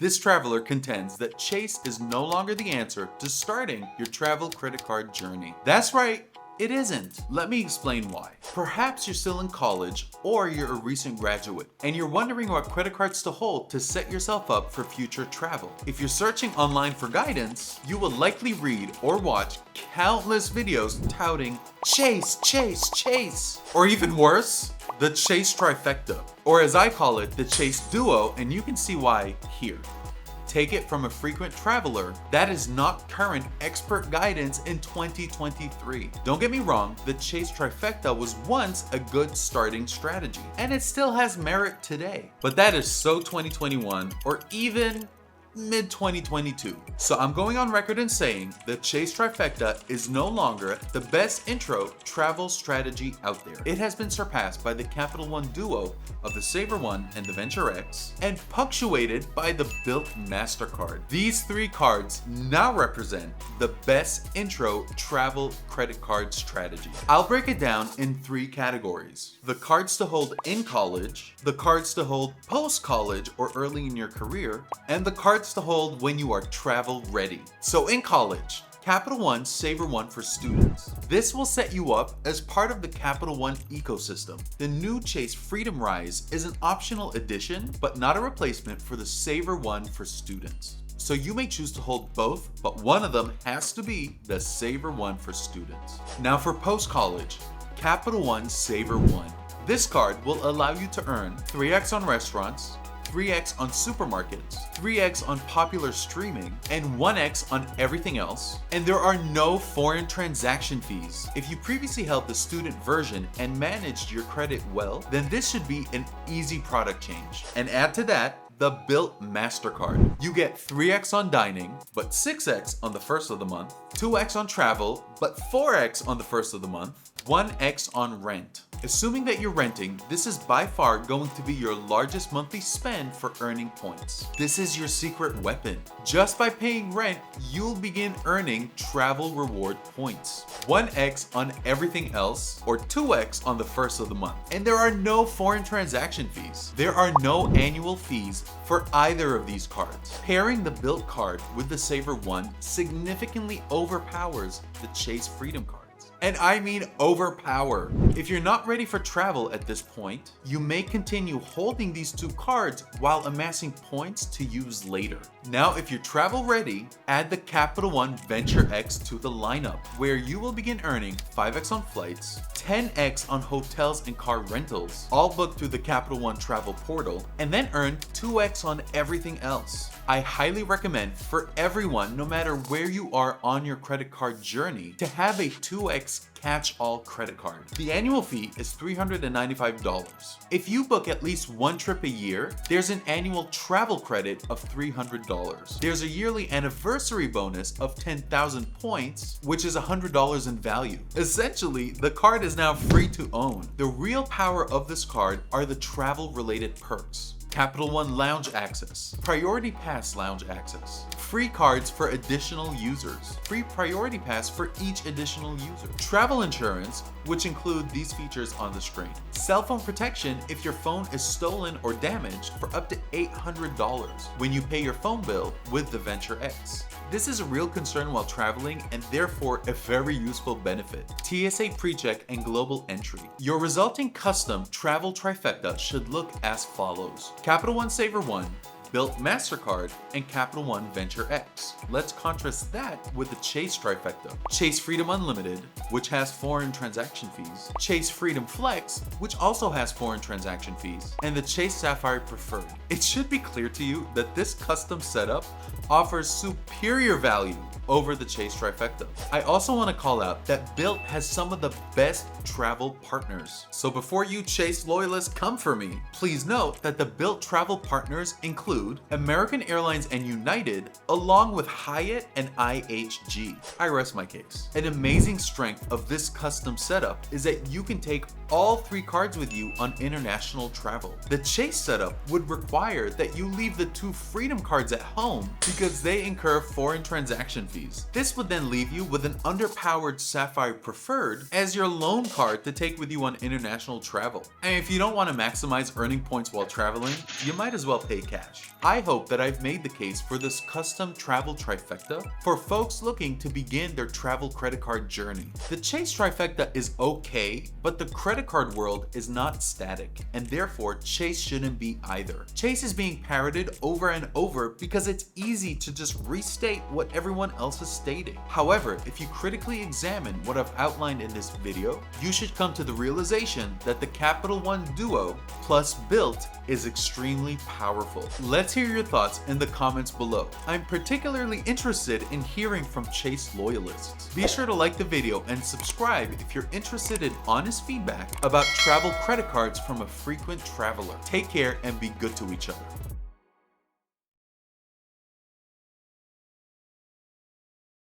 This traveler contends that Chase is no longer the answer to starting your travel credit card journey. That's right. It isn't. Let me explain why. Perhaps you're still in college or you're a recent graduate and you're wondering what credit cards to hold to set yourself up for future travel. If you're searching online for guidance, you will likely read or watch countless videos touting Chase, Chase, Chase. Or even worse, the Chase Trifecta, or as I call it, the Chase Duo, and you can see why here. Take it from a frequent traveler, that is not current expert guidance in 2023. Don't get me wrong, the Chase Trifecta was once a good starting strategy, and it still has merit today. But that is so 2021, or even mid-2022. So I'm going on record and saying the Chase Trifecta is no longer the best intro travel strategy out there. It has been surpassed by the Capital One Duo of the Savor One and the Venture X, and punctuated by the Bilt MasterCard. These three cards now represent the best intro travel credit card strategy. I'll break it down in three categories: the cards to hold in college, the cards to hold post-college or early in your career, and the cards to hold when you are travel ready. So in college, Capital One Savor One for students. This will set you up as part of the Capital One ecosystem. The new Chase Freedom Rise is an optional addition, but not a replacement for the Savor One for students. So you may choose to hold both, but one of them has to be the Savor One for students. Now for post-college, Capital One Savor One. This card will allow you to earn 3x on restaurants, 3x on supermarkets, 3x on popular streaming, and 1x on everything else. And there are no foreign transaction fees. If you previously held the student version and managed your credit well, then this should be an easy product change. And add to that, the Bilt MasterCard. You get 3x on dining, but 6x on the first of the month, 2x on travel, but 4x on the first of the month, 1x on rent. Assuming that you're renting, this is by far going to be your largest monthly spend for earning points. This is your secret weapon. Just by paying rent, you'll begin earning travel reward points. 1x on everything else, or 2x on the first of the month. And there are no foreign transaction fees. There are no annual fees for either of these cards. Pairing the Bilt card with the Savor One significantly overpowers the Chase Freedom card. And I mean overpower. If you're not ready for travel at this point, you may continue holding these two cards while amassing points to use later. Now, if you're travel ready, add the Capital One Venture X to the lineup, where you will begin earning 5x on flights, 10x on hotels and car rentals, all booked through the Capital One travel portal, and then earn 2x on everything else. I highly recommend for everyone, no matter where you are on your credit card journey, to have a 2x catch-all credit card. The annual fee is $395. If you book at least one trip a year, there's an annual travel credit of $300. There's a yearly anniversary bonus of 10,000 points, which is $100 in value. Essentially, the card is now free to own. The real power of this card are the travel-related perks. Capital One Lounge Access, Priority Pass Lounge Access, free cards for additional users, free Priority Pass for each additional user, travel insurance, which include these features on the screen, cell phone protection if your phone is stolen or damaged for up to $800 when you pay your phone bill with the Venture X. This is a real concern while traveling and therefore a very useful benefit. TSA PreCheck and Global Entry. Your resulting custom travel trifecta should look as follows: Capital One Savor One, Bilt MasterCard, and Capital One Venture X. Let's contrast that with the Chase Trifecta. Chase Freedom Unlimited, which has foreign transaction fees, Chase Freedom Flex, which also has foreign transaction fees, and the Chase Sapphire Preferred. It should be clear to you that this custom setup offers superior value over the Chase Trifecta. I also want to call out that Bilt has some of the best travel partners. So before you Chase loyalists come for me, please note that the Bilt travel partners include American Airlines and United, along with Hyatt and IHG. I rest my case. An amazing strength of this custom setup is that you can take all three cards with you on international travel. The Chase setup would require that you leave the two Freedom cards at home because they incur foreign transaction fees. This would then leave you with an underpowered Sapphire Preferred as your loan card to take with you on international travel. And if you don't want to maximize earning points while traveling, you might as well pay cash. I hope that I've made the case for this custom travel trifecta for folks looking to begin their travel credit card journey. The Chase trifecta is okay, but the credit card world is not static, and therefore Chase shouldn't be either. Chase is being parroted over and over because it's easy to just restate what everyone else is stating. However, if you critically examine what I've outlined in this video, you should come to the realization that the Capital One Duo plus Bilt is extremely powerful. Let's hear your thoughts in the comments below. I'm particularly interested in hearing from Chase loyalists. Be sure to like the video and subscribe if you're interested in honest feedback about travel credit cards from a frequent traveler. Take care and be good to each other.